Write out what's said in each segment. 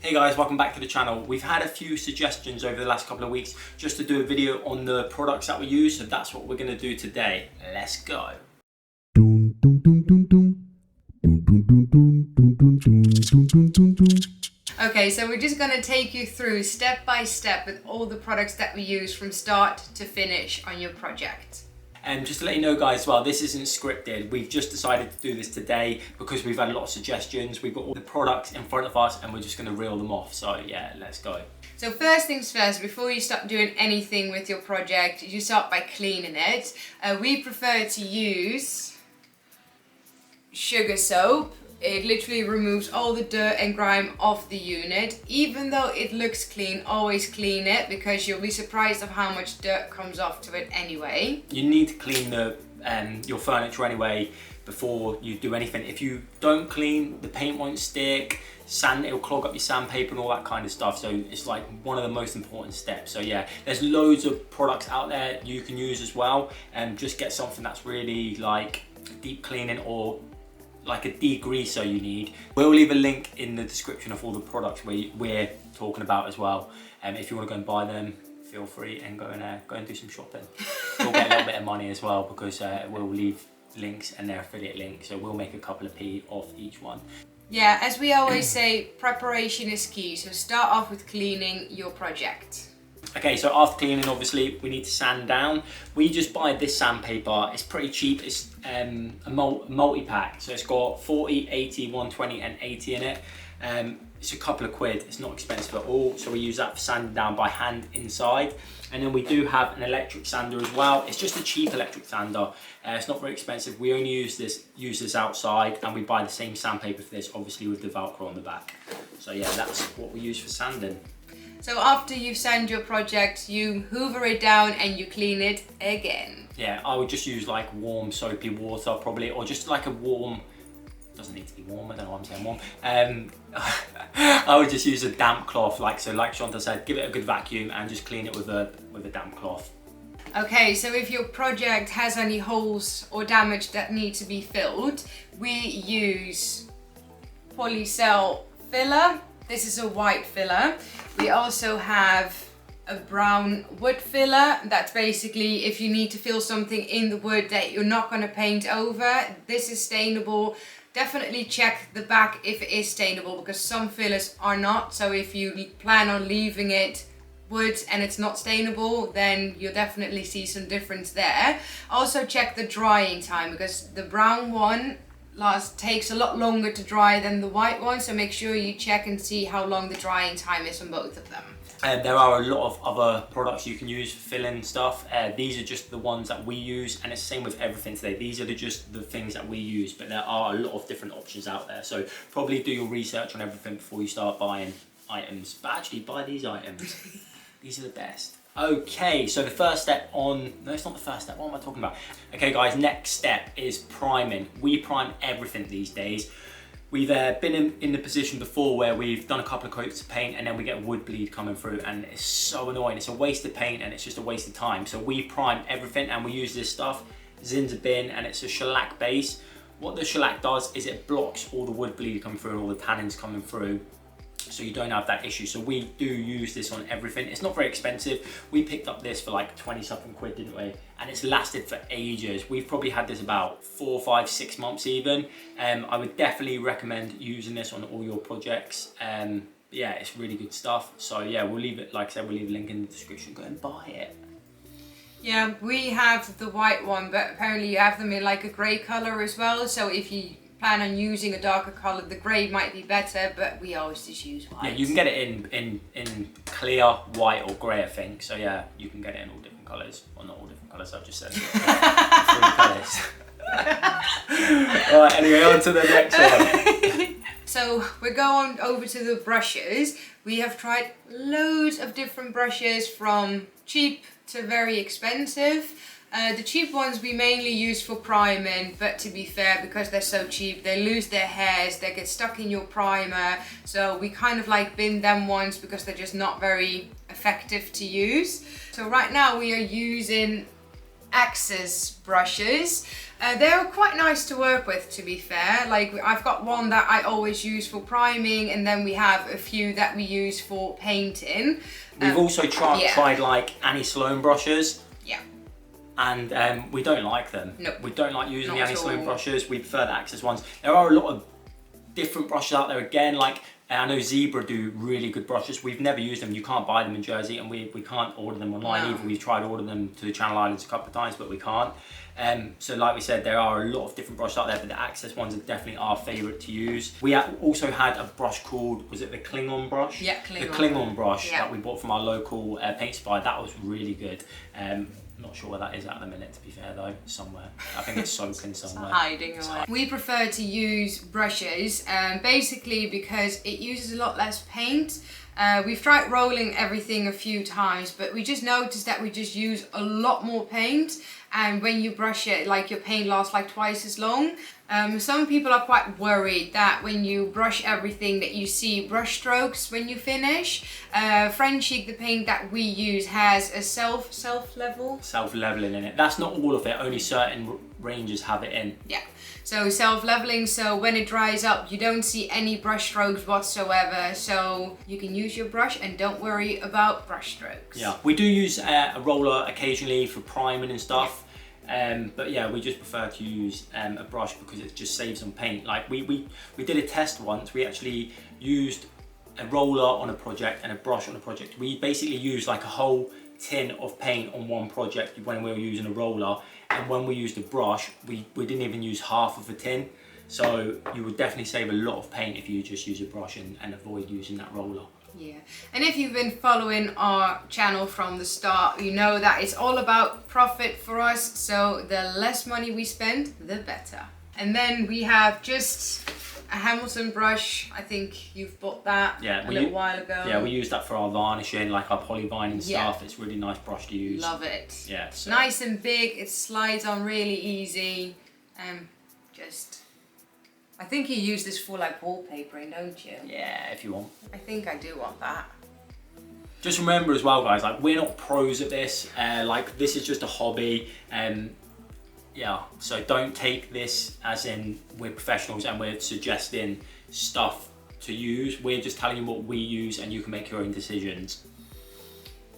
Hey guys, welcome back to the channel. We've had a few suggestions over the last couple of weeks just to do a video on the products that we use, so that's what we're going to do today. Let's go. Okay, so we're just going to take you through step by step with all the products that we use from start to finish on your project. And just to let you know guys, well, this isn't scripted. We've just decided to do this today because we've had a lot of suggestions. We've got all the products in front of us and we're just going to reel them off. So yeah, let's go. So first things first, before you start doing anything with your project, you start by cleaning it. We prefer to use sugar soap. It literally removes all the dirt and grime off the unit. Even though it looks clean, always clean it because you'll be surprised of how much dirt comes off to it anyway. You need to clean your furniture anyway before you do anything. If you don't clean, the paint won't stick, it'll clog up your sandpaper and all that kind of stuff. So it's like one of the most important steps. So yeah, there's loads of products out there you can use as well, and just get something that's really like deep cleaning or like a degreaser you need. We'll leave a link in the description of all the products we're talking about as well. If you want to go and buy them, feel free and go and do some shopping. We'll get a little bit of money as well because we'll leave links and their affiliate links, so we'll make a couple of p off each one. Yeah, as we always say, preparation is key. So start off with cleaning your project. Okay, so after cleaning, obviously, we need to sand down. We just buy this sandpaper. It's pretty cheap. It's a multi-pack. So it's got 40, 80, 120 and 80 in it. It's a couple of quid. It's not expensive at all. So we use that for sanding down by hand inside. And then we do have an electric sander as well. It's just a cheap electric sander. It's not very expensive. We only use this outside, and we buy the same sandpaper for this, obviously with the Velcro on the back. So yeah, that's what we use for sanding. So after you've sanded your project, you hoover it down and you clean it again. Yeah, I would just use like warm soapy water probably, or just like a warm, doesn't need to be warm, I don't know why I'm saying warm. I would just use a damp cloth, like Chantal said, give it a good vacuum and just clean it with a damp cloth. Okay, so if your project has any holes or damage that need to be filled, we use polycell filler. This is a white filler. We also have a brown wood filler. That's basically if you need to fill something in the wood that you're not going to paint over. This is stainable. Definitely check the back if it is stainable because some fillers are not. So if you plan on leaving it wood and it's not stainable, then you'll definitely see some difference there. Also check the drying time because the brown one takes a lot longer to dry than the white one, so make sure you check and see how long the drying time is on both of them. There are a lot of other products you can use for filling stuff. These are just the ones that we use, and it's the same with everything today. These are just the things that we use, but there are a lot of different options out there. So probably do your research on everything before you start buying items. But actually buy these items. These are the best. Okay, so the first step no, it's not the first step, what am I talking about? Okay guys, next step is priming. We prime everything these days. We've been in the position before where we've done a couple of coats of paint and then we get wood bleed coming through, and it's so annoying. It's a waste of paint and it's just a waste of time. So we prime everything and we use this stuff, Zinza bin, and it's a shellac base. What the shellac does is it blocks all the wood bleed coming through and all the tannins coming through, so you don't have that issue. So we do use this on everything. It's not very expensive. We picked up this for like 20 something quid, didn't we? And it's lasted for ages. We've probably had this about 4, 5, 6 months even. I would definitely recommend using this on all your projects. Yeah, it's really good stuff. So yeah, we'll leave it, like I said, we'll leave a link in the description. Go and buy it. Yeah, we have the white one, but apparently you have them in like a grey colour as well. So if you plan on using a darker colour, the grey might be better, but we always just use white. Yeah, you can get it in clear, white or grey, I think. So yeah, you can get it in all different colours. Well, not all different colours, I've just said 3 colours. Alright, anyway, on to the next one. So we're going over to the brushes. We have tried loads of different brushes, from cheap to very expensive. The cheap ones we mainly use for priming, but to be fair, because they're so cheap, they lose their hairs, they get stuck in your primer, so we kind of like bin them ones because they're just not very effective to use. So right now we are using Access brushes. They're quite nice to work with, to be fair. Like, I've got one that I always use for priming, and then we have a few that we use for painting. We've also tried like Annie Sloan brushes. Yeah. And we don't like them. No. We don't like using Not the Annie at Sloan all. brushes. We prefer the Access ones. There are a lot of different brushes out there again, like I know Zebra do really good brushes. We've never used them. You can't buy them in Jersey, and we can't order them online either. We've tried ordering them to the Channel Islands a couple of times, but we can't. So like we said, there are a lot of different brushes out there, but the Access ones are definitely our favourite to use. We also had a brush called, was it the Klingon brush? Yeah, Klingon. The Klingon brush that we bought from our local paint supply. That was really good. Not sure where that is at the minute, to be fair though, somewhere. I think it's soaking somewhere. It's hiding away. We prefer to use brushes, basically because it uses a lot less paint. We've tried rolling everything a few times, but we just noticed that we just use a lot more paint, and when you brush it, like, your paint lasts like twice as long. Some people are quite worried that when you brush everything that you see brush strokes when you finish. Frenchic, the paint that we use, has a self-leveling in it. That's not all of it, only certain ranges have it in. Yeah, so self-leveling, so when it dries up you don't see any brush strokes whatsoever, so you can use your brush and don't worry about brush strokes. Yeah, we do use a roller occasionally for priming and stuff. But yeah, we just prefer to use a brush because it just saves on paint. Like we did a test once. We actually used a roller on a project and a brush on a project. We basically used like a whole tin of paint on one project when we were using a roller, and when we used a brush, we didn't even use half of a tin. So you would definitely save a lot of paint if you just use a brush and avoid using that roller. Yeah, and if you've been following our channel from the start, you know that it's all about profit for us, so the less money we spend, the better. And then we have just a Hamilton brush. I think you've bought that a little while ago. Yeah, we use that for our varnishing, like our polyvine and stuff. It's a really nice brush to use. Love it. Yeah. So. Nice and big, it slides on really easy. I think you use this for like wallpapering, don't you? Yeah, if you want. I think I do want that. Just remember as well, guys, like, we're not pros at this. Like, this is just a hobby. Yeah, so don't take this as in we're professionals and we're suggesting stuff to use. We're just telling you what we use, and you can make your own decisions.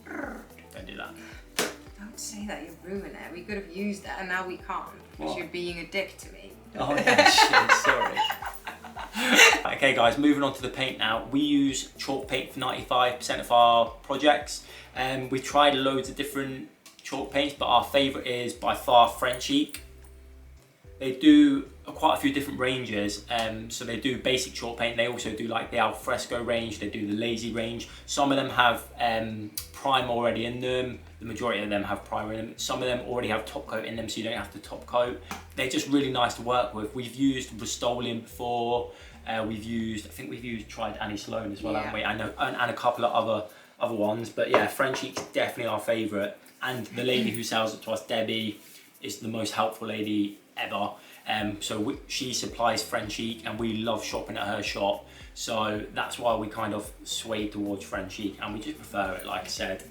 Don't do that. Don't say that, you're ruining it. We could have used that and now we can't because you're being a dick to me. Oh yeah, shit, sorry. Okay guys, moving on to the paint now. We use chalk paint for 95% of our projects. We've tried loads of different chalk paints, but our favourite is by far Frenchic. They do quite a few different ranges. So they do basic chalk paint. They also do like the alfresco range. They do the lazy range. Some of them have prime already in them. The majority of them have primer in them. Some of them already have top coat in them, so you don't have to top coat. They're just really nice to work with. We've used Rust-Oleum before. I think we've tried Annie Sloan as well, haven't we? I know, and a couple of other ones. But yeah, Frenchic's definitely our favourite. And the lady who sells it to us, Debbie, is the most helpful lady ever. She supplies Frenchic, and we love shopping at her shop. So that's why we kind of sway towards Frenchic, and we just prefer it, like I said.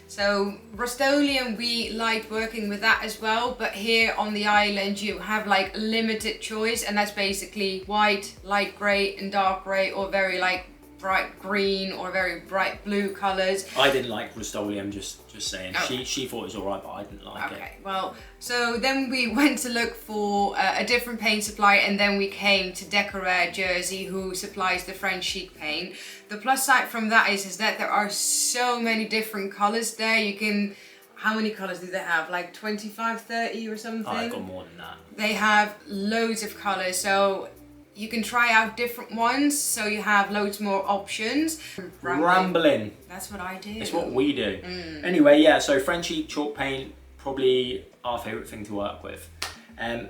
So Rust-Oleum, we like working with that as well, but here on the island you have like limited choice, and that's basically white, light grey and dark grey, or very like bright green or very bright blue colours. I didn't like Rust-Oleum, just saying. Okay. She thought it was alright, but I didn't like it. Okay, well, so then we went to look for a different paint supplier, and then we came to Decorair Jersey, who supplies the Frenchic paint. The plus side from that is that there are so many different colours there. You can, how many colours do they have? Like 25, 30 or something? Oh, I've got more than that. They have loads of colours, so you can try out different ones, so you have loads more options. Rambling. That's what I do. It's what we do. Anyway, yeah, so Frenchic chalk paint, probably our favourite thing to work with.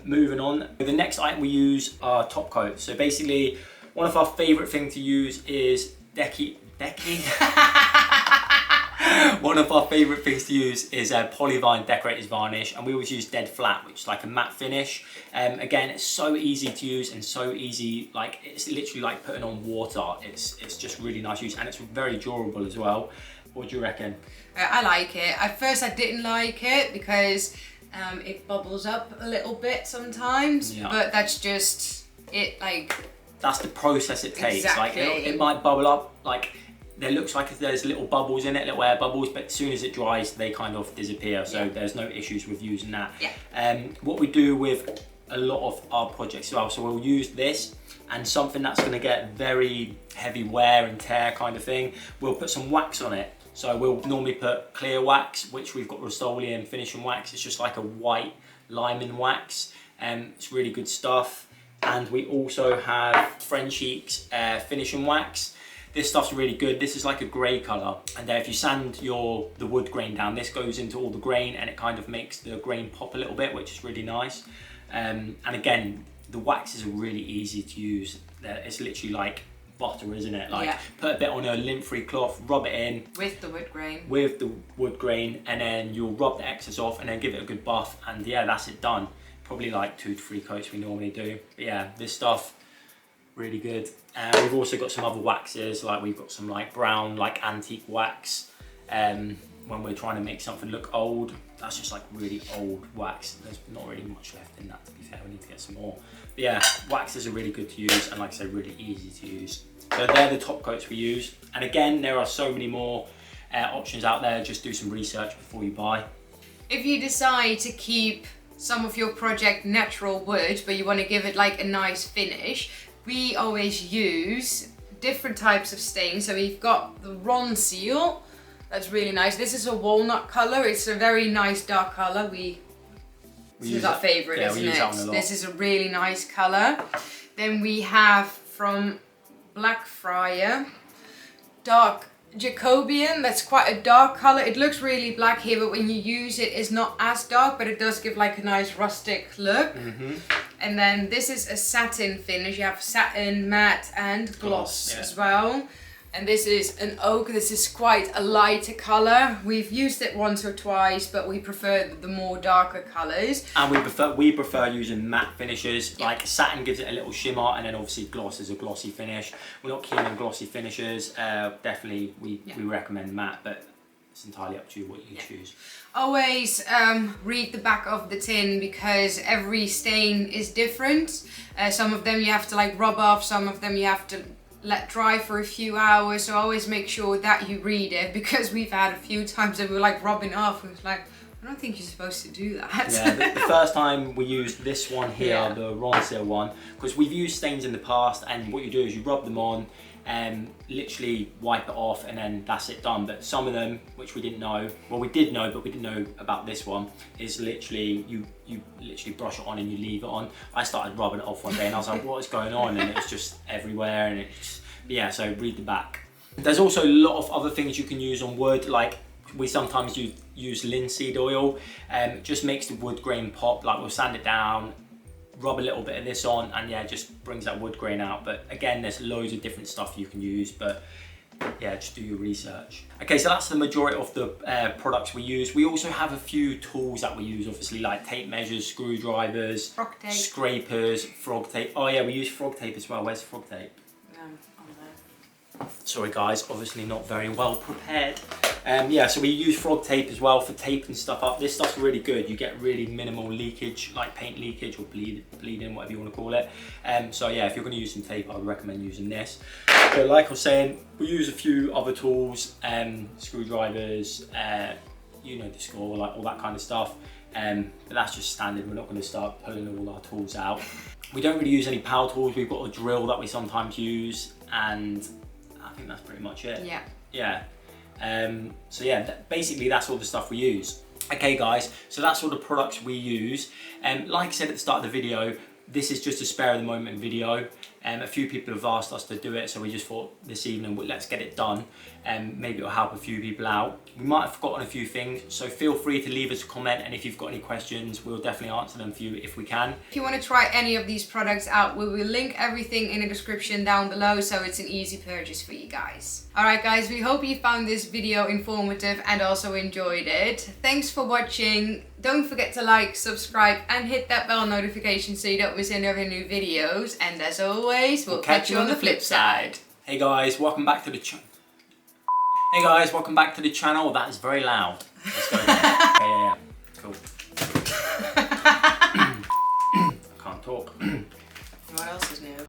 Moving on, the next item we use are top coats. So basically, one of our favourite things to use is One of our favourite things to use is Polyvine Decorator's Varnish, and we always use Dead Flat, which is like a matte finish. Again, it's so easy to use and so easy, like it's literally like putting on water. It's just really nice to use, and it's very durable as well. What do you reckon? I like it. At first I didn't like it because It bubbles up a little bit sometimes, but that's just it, like... That's the process it takes. Exactly. Like it might bubble up, like there looks like there's little bubbles in it, little air bubbles, but as soon as it dries, they kind of disappear. So there's no issues with using that. What we do with a lot of our projects as well, so we'll use this and something that's going to get very heavy wear and tear kind of thing, we'll put some wax on it. So we'll normally put clear wax, which we've got Rust-Oleum finishing wax. It's just like a white liming wax. It's really good stuff. And we also have frenchic finishing wax. This stuff's really good. This is like a grey colour. And if you sand the wood grain down, this goes into all the grain and it kind of makes the grain pop a little bit, which is really nice. And again, the waxes are really easy to use. It's literally like butter, isn't it? Like put a bit on a lint-free cloth, rub it in with the wood grain. With the wood grain, and then you'll rub the excess off, and then give it a good buff, and yeah, that's it done. Probably like 2 to 3 coats we normally do. But yeah, this stuff really good. We've also got some other waxes, like we've got some like brown, like antique wax. When we're trying to make something look old, that's just like really old wax. There's not really much left in that, to be fair. We need to get some more. But yeah, waxes are really good to use, and like I said, really easy to use. So they're the top coats we use. And again, there are so many more options out there. Just do some research before you buy. If you decide to keep some of your project natural wood, but you want to give it like a nice finish, we always use different types of stain. So we've got the Ronseal. That's really nice. This is a walnut color. It's a very nice dark color. This is our favorite, isn't it? This is a really nice color. Then we have from Blackfriar, dark Jacobian. That's quite a dark color. It looks really black here, but when you use it, it's not as dark, but it does give like a nice rustic look. And then this is a satin finish. You have satin, matte, and gloss as well. And this is an oak. This is quite a lighter color. We've used it once or twice, but we prefer the more darker colors. And we prefer using matte finishes. Like satin gives it a little shimmer, and then obviously gloss is a glossy finish. We're not keen on glossy finishes. Definitely we recommend matte, but it's entirely up to you what you choose. Always read the back of the tin, because every stain is different. Some of them you have to like rub off, some of them you have to let dry for a few hours, so always make sure that you read it, because we've had a few times that we were like rubbing off and it's like, I don't think you're supposed to do that. Yeah, the first time we used this one here, the Ronseal one, because we've used stains in the past, and what you do is you rub them on and literally wipe it off, and then that's it, done. But some of them, which we didn't know, well we did know, but we didn't know about this one, is literally you literally brush it on and you leave it on. I started rubbing it off one day and I was like, what is going on? And it was just everywhere, and it's yeah, so read the back. There's also a lot of other things you can use on wood, like we sometimes use linseed oil. It just makes the wood grain pop. Like we'll sand it down, rub a little bit of this on, and yeah, just brings that wood grain out. But again, there's loads of different stuff you can use, but yeah, just do your research. Okay, so that's the majority of the products we use. We also have a few tools that we use, obviously, like tape measures, screwdrivers, frog tape, scrapers, frog tape. Oh yeah, we use frog tape as well. Where's frog tape? Sorry guys, obviously not very well prepared. Yeah, so we use frog tape as well for taping stuff up. This stuff's really good. You get really minimal leakage, like paint leakage or bleeding, whatever you want to call it. So yeah, if you're going to use some tape, I would recommend using this. So like I was saying, we use a few other tools, screwdrivers, you know the score, like all that kind of stuff. But that's just standard. We're not going to start pulling all our tools out. We don't really use any power tools. We've got a drill that we sometimes use, and I think that's pretty much it. Yeah. So yeah, basically that's all the stuff we use. Okay guys, so that's all the products we use. Like I said at the start of the video, this is just a spare of the moment video. A few people have asked us to do it, so we just thought this evening, well, let's get it done. Maybe it'll help a few people out. We might have forgotten a few things, so feel free to leave us a comment, and if you've got any questions, we'll definitely answer them for you if we can. If you want to try any of these products out, we will link everything in the description down below, so it's an easy purchase for you guys. Alright guys, we hope you found this video informative and also enjoyed it. Thanks for watching. Don't forget to like, subscribe, and hit that bell notification so you don't miss any of our new videos. And as always, we'll catch you on the flip side. Hey guys, welcome back to the channel. Hey guys, welcome back to the channel. That is very loud. Let's go again. Yeah. Cool. talk. What else is new?